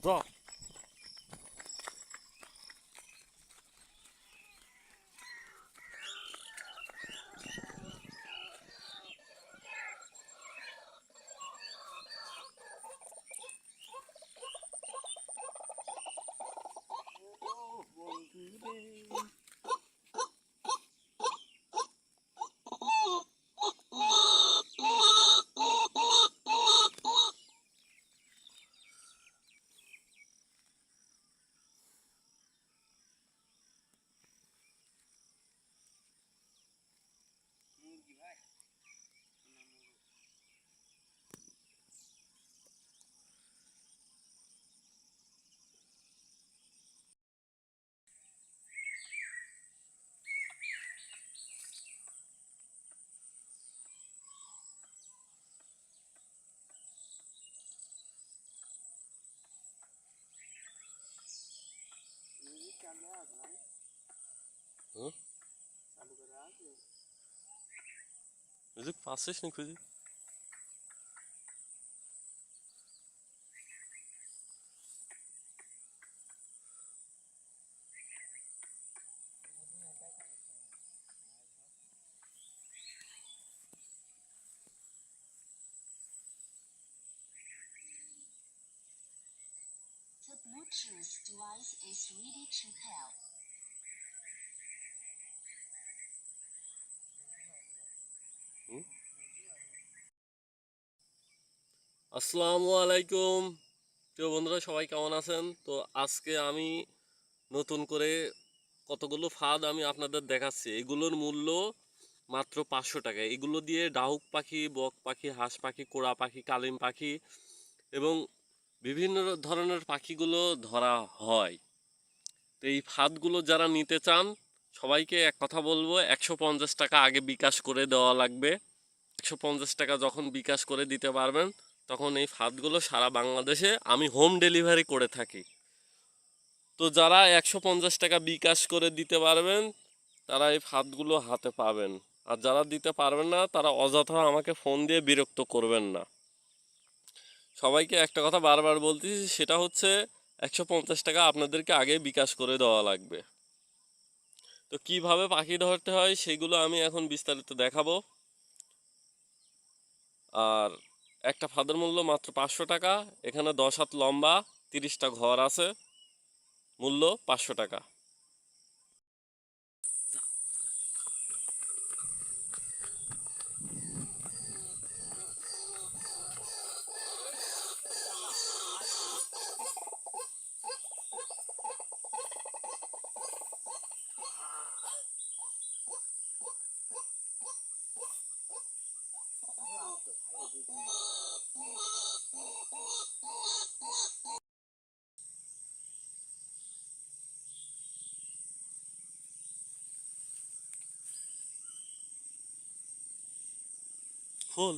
Bro. Hı? Müzik passisch nicht für Sie? The Bluetooth device is ready to pair. আসসালামু আলাইকুম প্রিয় বন্ধুরা, সবাই কেমন আছেন? তো আজকে আমি নতুন করে কতগুলো ফাঁদ আমি আপনাদের দেখাচ্ছি। এগুলোর মূল্য মাত্র 500 টাকা। এগুলো দিয়ে ডাহুক পাখি, বক পাখি, হাঁস পাখি, কোড়া পাখি, কালিম পাখি এবং বিভিন্ন ধরনের পাখিগুলো ধরা হয়। তো এই ফাঁদগুলো যারা নিতে চান, সবাইকে এক কথা বলবো, 150 টাকা আগে বিকাশ করে দেওয়া লাগবে। 150 টাকা যখন বিকাশ করে দিতে পারবেন, তখন এই ফাঁদগুলো সারা বাংলাদেশে আমি হোম ডেলিভারি করে থাকি। তো যারা 150 টাকা বিকাশ করে দিতে পারবেন, তারা এই ফাঁদগুলো হাতে পাবেন। আর যারা দিতে পারবেন না, তারা অযথা আমাকে ফোন দিয়ে বিরক্ত করবেন না। সবাইকে একটা কথা বারবার বলতেছি, সেটা হচ্ছে 150 টাকা আপনাদেরকে আগে বিকাশ করে দেওয়া লাগবে। তো কিভাবে পাখি ধরতে হয় সেগুলো আমি এখন বিস্তারিত দেখাবো। আর একটা ফাঁদের মূল্য মাত্র 500 টাকা। এখানে 10 হাত লম্বা, 30টা ঘর আছে, মূল্য 500 টাকা। খোল।